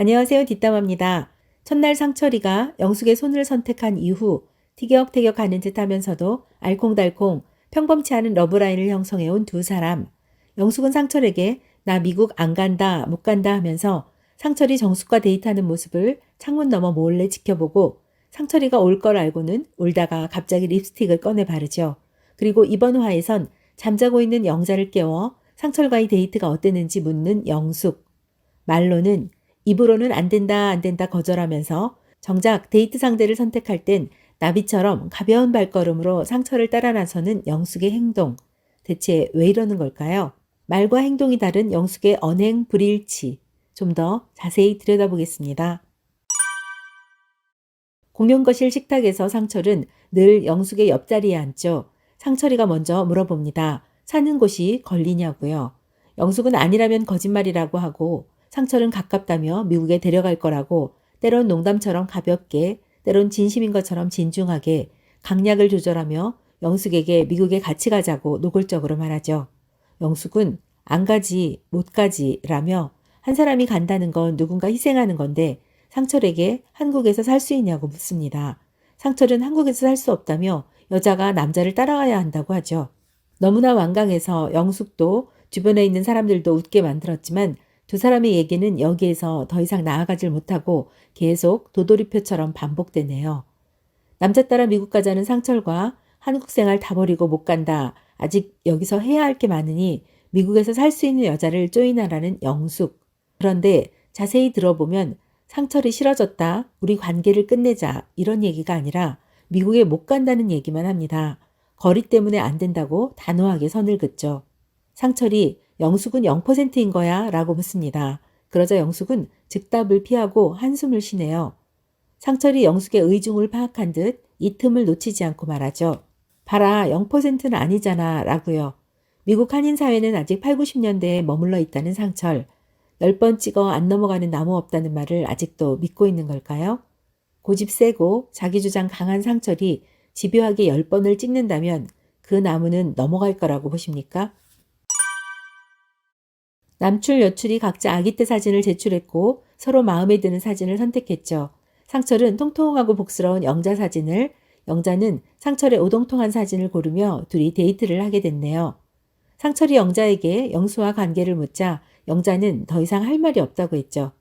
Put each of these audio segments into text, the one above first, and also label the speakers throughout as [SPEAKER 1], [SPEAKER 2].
[SPEAKER 1] 안녕하세요. 뒷담화입니다. 첫날 상철이가 영숙의 손을 선택한 이후 티격태격하는 듯 하면서도 알콩달콩 평범치 않은 러브라인을 형성해온 두 사람. 영숙은 상철에게 나 미국 안 간다, 못 간다 하면서 상철이 정숙과 데이트하는 모습을 창문 너머 몰래 지켜보고 상철이가 올 걸 알고는 울다가 갑자기 립스틱을 꺼내 바르죠. 그리고 이번 화에선 잠자고 있는 영자를 깨워 상철과의 데이트가 어땠는지 묻는 영숙. 말로는 입으로는 안 된다 안 된다 거절하면서 정작 데이트 상대를 선택할 땐 나비처럼 가벼운 발걸음으로 상철을 따라 나서는 영숙의 행동. 대체 왜 이러는 걸까요? 말과 행동이 다른 영숙의 언행 불일치. 좀 더 자세히 들여다보겠습니다. 공용거실 식탁에서 상철은 늘 영숙의 옆자리에 앉죠. 상철이가 먼저 물어봅니다. 사는 곳이 걸리냐고요. 영숙은 아니라면 거짓말이라고 하고 상철은 가깝다며 미국에 데려갈 거라고 때론 농담처럼 가볍게 때론 진심인 것처럼 진중하게 강약을 조절하며 영숙에게 미국에 같이 가자고 노골적으로 말하죠. 영숙은 안 가지 못 가지라며 한 사람이 간다는 건 누군가 희생하는 건데 상철에게 한국에서 살 수 있냐고 묻습니다. 상철은 한국에서 살 수 없다며 여자가 남자를 따라가야 한다고 하죠. 너무나 완강해서 영숙도 주변에 있는 사람들도 웃게 만들었지만 두 사람의 얘기는 여기에서 더 이상 나아가질 못하고 계속 도돌이표처럼 반복되네요. 남자 따라 미국 가자는 상철과 한국 생활 다 버리고 못 간다. 아직 여기서 해야 할 게 많으니 미국에서 살 수 있는 여자를 쪼이나라는 영숙. 그런데 자세히 들어보면 상철이 싫어졌다. 우리 관계를 끝내자. 이런 얘기가 아니라 미국에 못 간다는 얘기만 합니다. 거리 때문에 안 된다고 단호하게 선을 긋죠. 상철이 영숙은 0%인 거야? 라고 묻습니다. 그러자 영숙은 즉답을 피하고 한숨을 쉬네요. 상철이 영숙의 의중을 파악한 듯 이 틈을 놓치지 않고 말하죠. 봐라, 0%는 아니잖아. 라고요. 미국 한인사회는 아직 8, 90년대에 머물러 있다는 상철. 10번 찍어 안 넘어가는 나무 없다는 말을 아직도 믿고 있는 걸까요? 고집 세고 자기주장 강한 상철이 집요하게 10번을 찍는다면 그 나무는 넘어갈 거라고 보십니까? 남출 여출이 각자 아기 때 사진을 제출했고 서로 마음에 드는 사진을 선택했죠. 상철은 통통하고 복스러운 영자 사진을, 영자는 상철의 오동통한 사진을 고르며 둘이 데이트를 하게 됐네요. 상철이 영자에게 영수와 관계를 묻자 영자는 더 이상 할 말이 없다고 했죠.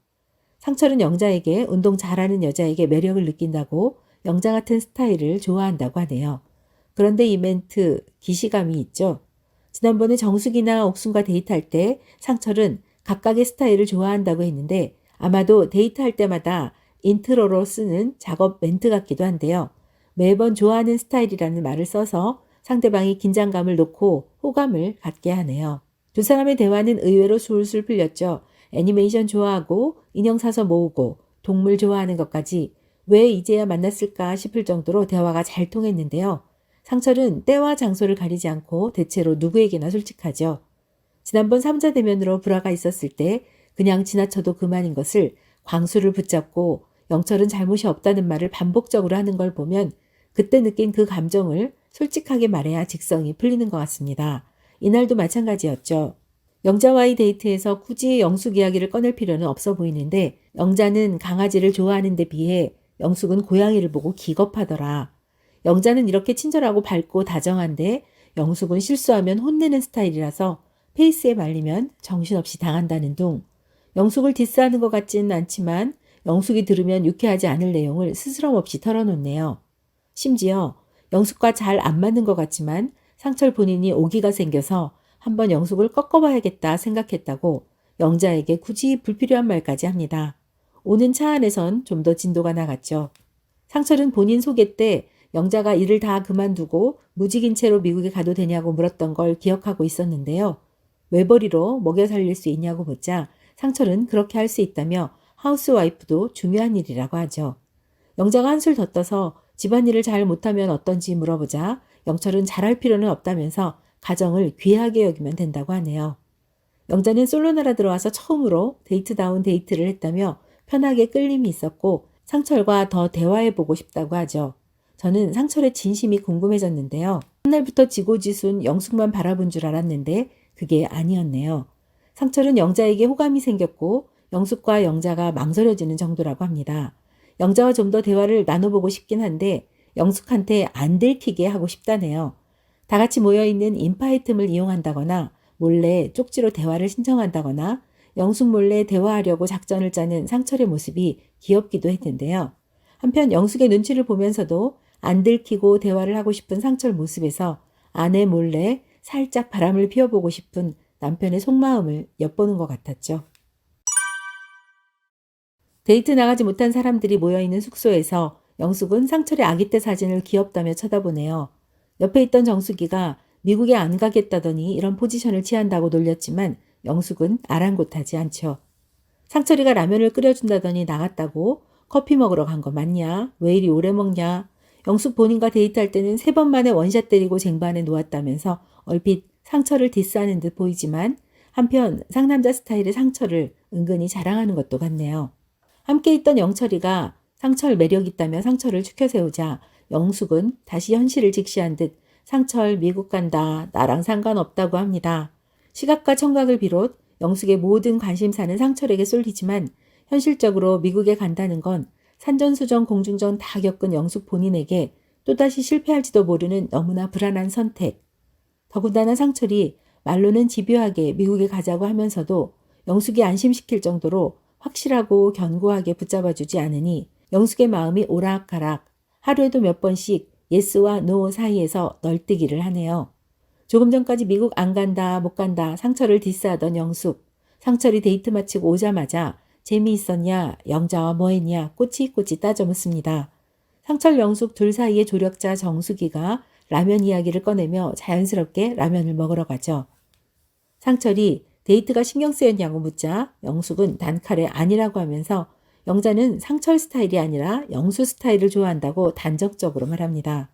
[SPEAKER 1] 상철은 영자에게 운동 잘하는 여자에게 매력을 느낀다고 영자 같은 스타일을 좋아한다고 하네요. 그런데 이 멘트 기시감이 있죠. 지난번에 정숙이나 옥순과 데이트할 때 상철은 각각의 스타일을 좋아한다고 했는데 아마도 데이트할 때마다 인트로로 쓰는 작업 멘트 같기도 한데요. 매번 좋아하는 스타일이라는 말을 써서 상대방이 긴장감을 놓고 호감을 갖게 하네요. 두 사람의 대화는 의외로 술술 풀렸죠. 애니메이션 좋아하고 인형 사서 모으고 동물 좋아하는 것까지 왜 이제야 만났을까 싶을 정도로 대화가 잘 통했는데요. 상철은 때와 장소를 가리지 않고 대체로 누구에게나 솔직하죠. 지난번 3자 대면으로 불화가 있었을 때 그냥 지나쳐도 그만인 것을 광수를 붙잡고 영철은 잘못이 없다는 말을 반복적으로 하는 걸 보면 그때 느낀 그 감정을 솔직하게 말해야 직성이 풀리는 것 같습니다. 이날도 마찬가지였죠. 영자와의 데이트에서 굳이 영숙 이야기를 꺼낼 필요는 없어 보이는데 영자는 강아지를 좋아하는 데 비해 영숙은 고양이를 보고 기겁하더라. 영자는 이렇게 친절하고 밝고 다정한데 영숙은 실수하면 혼내는 스타일이라서 페이스에 말리면 정신없이 당한다는 둥. 영숙을 디스하는 것 같지는 않지만 영숙이 들으면 유쾌하지 않을 내용을 스스럼 없이 털어놓네요. 심지어 영숙과 잘 안 맞는 것 같지만 상철 본인이 오기가 생겨서 한번 영숙을 꺾어봐야겠다 생각했다고 영자에게 굳이 불필요한 말까지 합니다. 오는 차 안에선 좀 더 진도가 나갔죠. 상철은 본인 소개 때 영자가 일을 다 그만두고 무직인 채로 미국에 가도 되냐고 물었던 걸 기억하고 있었는데요. 외벌이로 먹여 살릴 수 있냐고 묻자 상철은 그렇게 할 수 있다며 하우스와이프도 중요한 일이라고 하죠. 영자가 한술 더 떠서 집안일을 잘 못하면 어떤지 물어보자 영철은 잘할 필요는 없다면서 가정을 귀하게 여기면 된다고 하네요. 영자는 솔로나라 들어와서 처음으로 데이트다운 데이트를 했다며 편하게 끌림이 있었고 상철과 더 대화해보고 싶다고 하죠. 저는 상철의 진심이 궁금해졌는데요. 첫날부터 지고지순 영숙만 바라본 줄 알았는데 그게 아니었네요. 상철은 영자에게 호감이 생겼고 영숙과 영자가 망설여지는 정도라고 합니다. 영자와 좀 더 대화를 나눠보고 싶긴 한데 영숙한테 안 들키게 하고 싶다네요. 다 같이 모여있는 인파의 틈을 이용한다거나 몰래 쪽지로 대화를 신청한다거나 영숙 몰래 대화하려고 작전을 짜는 상철의 모습이 귀엽기도 했는데요. 한편 영숙의 눈치를 보면서도 안 들키고 대화를 하고 싶은 상철 모습에서 아내 몰래 살짝 바람을 피워보고 싶은 남편의 속마음을 엿보는 것 같았죠. 데이트 나가지 못한 사람들이 모여있는 숙소에서 영숙은 상철의 아기 때 사진을 귀엽다며 쳐다보네요. 옆에 있던 정숙이가 미국에 안 가겠다더니 이런 포지션을 취한다고 놀렸지만 영숙은 아랑곳하지 않죠. 상철이가 라면을 끓여준다더니 나갔다고 커피 먹으러 간 거 맞냐? 왜 이리 오래 먹냐? 영숙 본인과 데이트할 때는 3번 만에 원샷 때리고 쟁반에 놓았다면서 얼핏 상철을 디스하는 듯 보이지만 한편 상남자 스타일의 상철을 은근히 자랑하는 것도 같네요. 함께 있던 영철이가 상철 매력 있다며 상철을 추켜 세우자 영숙은 다시 현실을 직시한 듯 상철 미국 간다. 나랑 상관없다고 합니다. 시각과 청각을 비롯 영숙의 모든 관심사는 상철에게 쏠리지만 현실적으로 미국에 간다는 건 산전수전 공중전 다 겪은 영숙 본인에게 또다시 실패할지도 모르는 너무나 불안한 선택. 더군다나 상철이 말로는 집요하게 미국에 가자고 하면서도 영숙이 안심시킬 정도로 확실하고 견고하게 붙잡아주지 않으니 영숙의 마음이 오락가락 하루에도 몇 번씩 예스와 노 사이에서 널뛰기를 하네요. 조금 전까지 미국 안 간다 못 간다 상철을 디스하던 영숙. 상철이 데이트 마치고 오자마자 재미있었냐 영자와 뭐했냐 꼬치꼬치 따져 묻습니다. 상철 영숙 둘 사이의 조력자 정숙이가 라면 이야기를 꺼내며 자연스럽게 라면을 먹으러 가죠. 상철이 데이트가 신경 쓰였냐고 묻자 영숙은 단칼에 아니라고 하면서 영자는 상철 스타일이 아니라 영수 스타일을 좋아한다고 단적적으로 말합니다.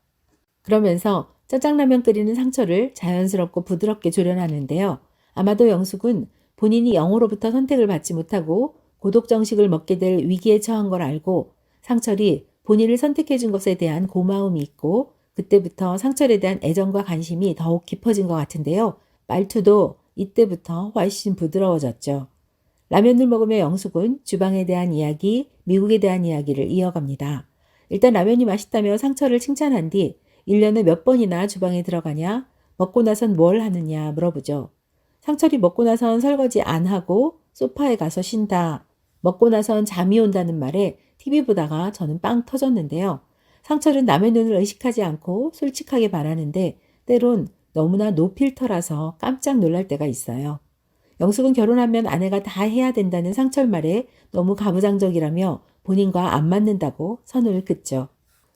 [SPEAKER 1] 그러면서 짜장라면 끓이는 상철을 자연스럽고 부드럽게 조련하는데요. 아마도 영숙은 본인이 영호로부터 선택을 받지 못하고 고독정식을 먹게 될 위기에 처한 걸 알고 상철이 본인을 선택해 준 것에 대한 고마움이 있고 그때부터 상철에 대한 애정과 관심이 더욱 깊어진 것 같은데요. 말투도 이때부터 훨씬 부드러워졌죠. 라면을 먹으며 영숙은 주방에 대한 이야기, 미국에 대한 이야기를 이어갑니다. 일단 라면이 맛있다며 상철을 칭찬한 뒤 1년에 몇 번이나 주방에 들어가냐, 먹고 나선 뭘 하느냐 물어보죠. 상철이 먹고 나선 설거지 안 하고 소파에 가서 쉰다. 먹고 나선 잠이 온다는 말에 TV 보다가 저는 빵 터졌는데요. 상철은 남의 눈을 의식하지 않고 솔직하게 말하는데 때론 너무나 노필터라서 깜짝 놀랄 때가 있어요. 영숙은 결혼하면 아내가 다 해야 된다는 상철 말에 너무 가부장적이라며 본인과 안 맞는다고 선을 긋죠.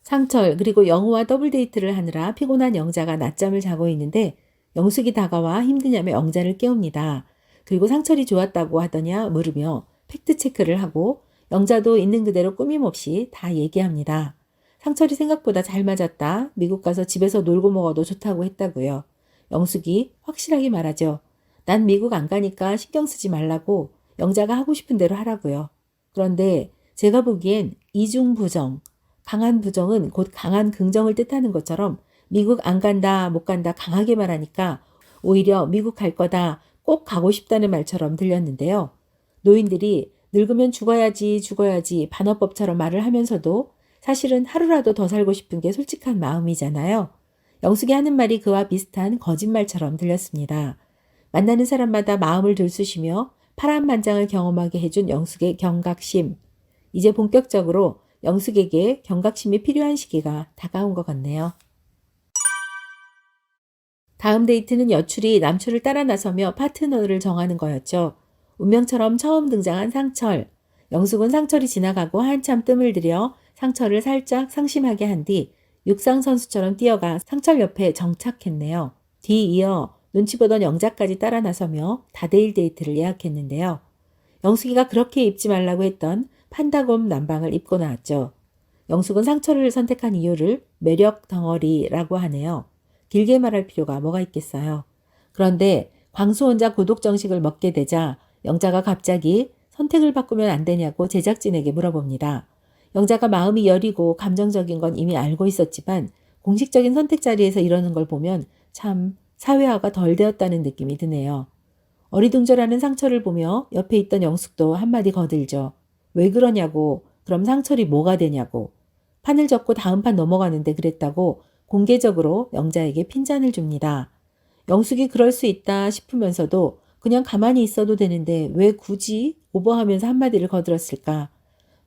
[SPEAKER 1] 상철 그리고 영우와 더블 데이트를 하느라 피곤한 영자가 낮잠을 자고 있는데 영숙이 다가와 힘드냐며 영자를 깨웁니다. 그리고 상철이 좋았다고 하더냐 물으며 팩트체크를 하고 영자도 있는 그대로 꾸밈없이 다 얘기합니다. 상철이 생각보다 잘 맞았다. 미국 가서 집에서 놀고 먹어도 좋다고 했다고요. 영숙이 확실하게 말하죠. 난 미국 안 가니까 신경 쓰지 말라고 영자가 하고 싶은 대로 하라고요. 그런데 제가 보기엔 이중부정, 강한 부정은 곧 강한 긍정을 뜻하는 것처럼 미국 안 간다 못 간다 강하게 말하니까 오히려 미국 갈 거다 꼭 가고 싶다는 말처럼 들렸는데요. 노인들이 늙으면 죽어야지 반어법처럼 말을 하면서도 사실은 하루라도 더 살고 싶은 게 솔직한 마음이잖아요. 영숙이 하는 말이 그와 비슷한 거짓말처럼 들렸습니다. 만나는 사람마다 마음을 들쑤시며 파란만장을 경험하게 해준 영숙의 경각심. 이제 본격적으로 영숙에게 경각심이 필요한 시기가 다가온 것 같네요. 다음 데이트는 여출이 남출을 따라 나서며 파트너를 정하는 거였죠. 운명처럼 처음 등장한 상철. 영숙은 상철이 지나가고 한참 뜸을 들여 상철을 살짝 상심하게 한 뒤 육상 선수처럼 뛰어가 상철 옆에 정착했네요. 뒤이어 눈치 보던 영자까지 따라 나서며 다대일 데이트를 예약했는데요. 영숙이가 그렇게 입지 말라고 했던 판다곰 남방을 입고 나왔죠. 영숙은 상철을 선택한 이유를 매력 덩어리라고 하네요. 길게 말할 필요가 뭐가 있겠어요. 그런데 광수 혼자 고독정식을 먹게 되자 영자가 갑자기 선택을 바꾸면 안 되냐고 제작진에게 물어봅니다. 영자가 마음이 여리고 감정적인 건 이미 알고 있었지만 공식적인 선택 자리에서 이러는 걸 보면 참 사회화가 덜 되었다는 느낌이 드네요. 어리둥절하는 상철을 보며 옆에 있던 영숙도 한마디 거들죠. 왜 그러냐고, 그럼 상철이 뭐가 되냐고. 판을 접고 다음 판 넘어가는데 그랬다고 공개적으로 영자에게 핀잔을 줍니다. 영숙이 그럴 수 있다 싶으면서도 그냥 가만히 있어도 되는데 왜 굳이 오버하면서 한마디를 거들었을까.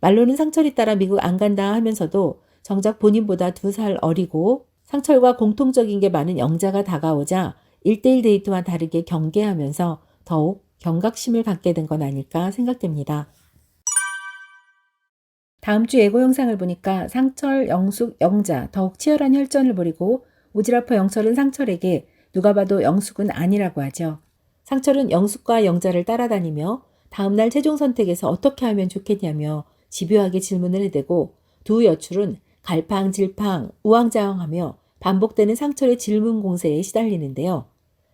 [SPEAKER 1] 말로는 상철이 따라 미국 안 간다 하면서도 정작 본인보다 2살 어리고 상철과 공통적인 게 많은 영자가 다가오자 1대1 데이트와 다르게 경계하면서 더욱 경각심을 갖게 된 건 아닐까 생각됩니다. 다음 주 예고 영상을 보니까 상철, 영숙, 영자 더욱 치열한 혈전을 벌이고 오지랖퍼 영철은 상철에게 누가 봐도 영숙은 아니라고 하죠. 상철은 영숙과 영자를 따라다니며 다음날 최종 선택에서 어떻게 하면 좋겠냐며 집요하게 질문을 해대고 두 여출은 갈팡질팡 우왕좌왕하며 반복되는 상철의 질문 공세에 시달리는데요.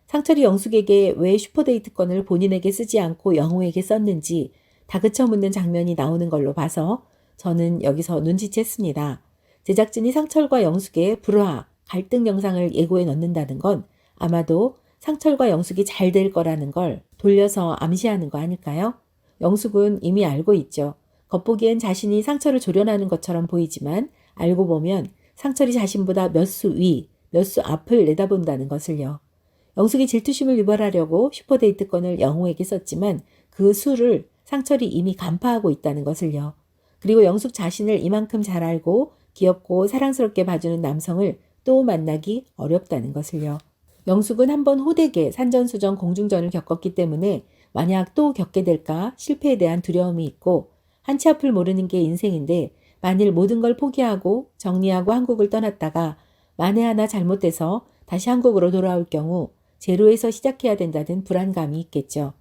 [SPEAKER 1] 상철이 영숙에게 왜 슈퍼데이트권을 본인에게 쓰지 않고 영호에게 썼는지 다그쳐 묻는 장면이 나오는 걸로 봐서 저는 여기서 눈치챘습니다. 제작진이 상철과 영숙의 불화, 갈등 영상을 예고에 넣는다는 건 아마도 상철과 영숙이 잘 될 거라는 걸 돌려서 암시하는 거 아닐까요? 영숙은 이미 알고 있죠. 겉보기엔 자신이 상철을 조련하는 것처럼 보이지만 알고 보면 상철이 자신보다 몇 수 위, 몇 수 앞을 내다본다는 것을요. 영숙이 질투심을 유발하려고 슈퍼데이트권을 영호에게 썼지만 그 수를 상철이 이미 간파하고 있다는 것을요. 그리고 영숙 자신을 이만큼 잘 알고 귀엽고 사랑스럽게 봐주는 남성을 또 만나기 어렵다는 것을요. 영숙은 한번 호되게 산전수전 공중전을 겪었기 때문에 만약 또 겪게 될까 실패에 대한 두려움이 있고 한치 앞을 모르는 게 인생인데 만일 모든 걸 포기하고 정리하고 한국을 떠났다가 만에 하나 잘못돼서 다시 한국으로 돌아올 경우 제로에서 시작해야 된다는 불안감이 있겠죠.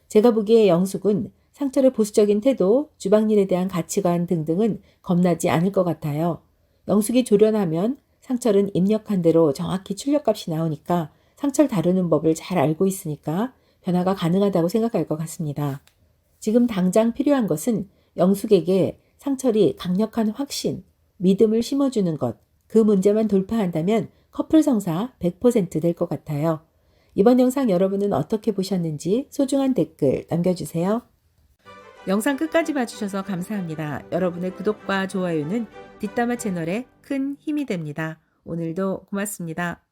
[SPEAKER 1] 제가 보기에 영숙은 상철의 보수적인 태도, 주방일에 대한 가치관 등등은 겁나지 않을 것 같아요. 영숙이 조련하면 상철은 입력한 대로 정확히 출력값이 나오니까 상철 다루는 법을 잘 알고 있으니까 변화가 가능하다고 생각할 것 같습니다. 지금 당장 필요한 것은 영숙에게 상철이 강력한 확신, 믿음을 심어주는 것, 그 문제만 돌파한다면 커플 성사 100%될 것 같아요. 이번 영상 여러분은 어떻게 보셨는지 소중한 댓글 남겨주세요. 영상 끝까지 봐주셔서 감사합니다. 여러분의 구독과 좋아요는 뒷담화 채널에 큰 힘이 됩니다. 오늘도 고맙습니다.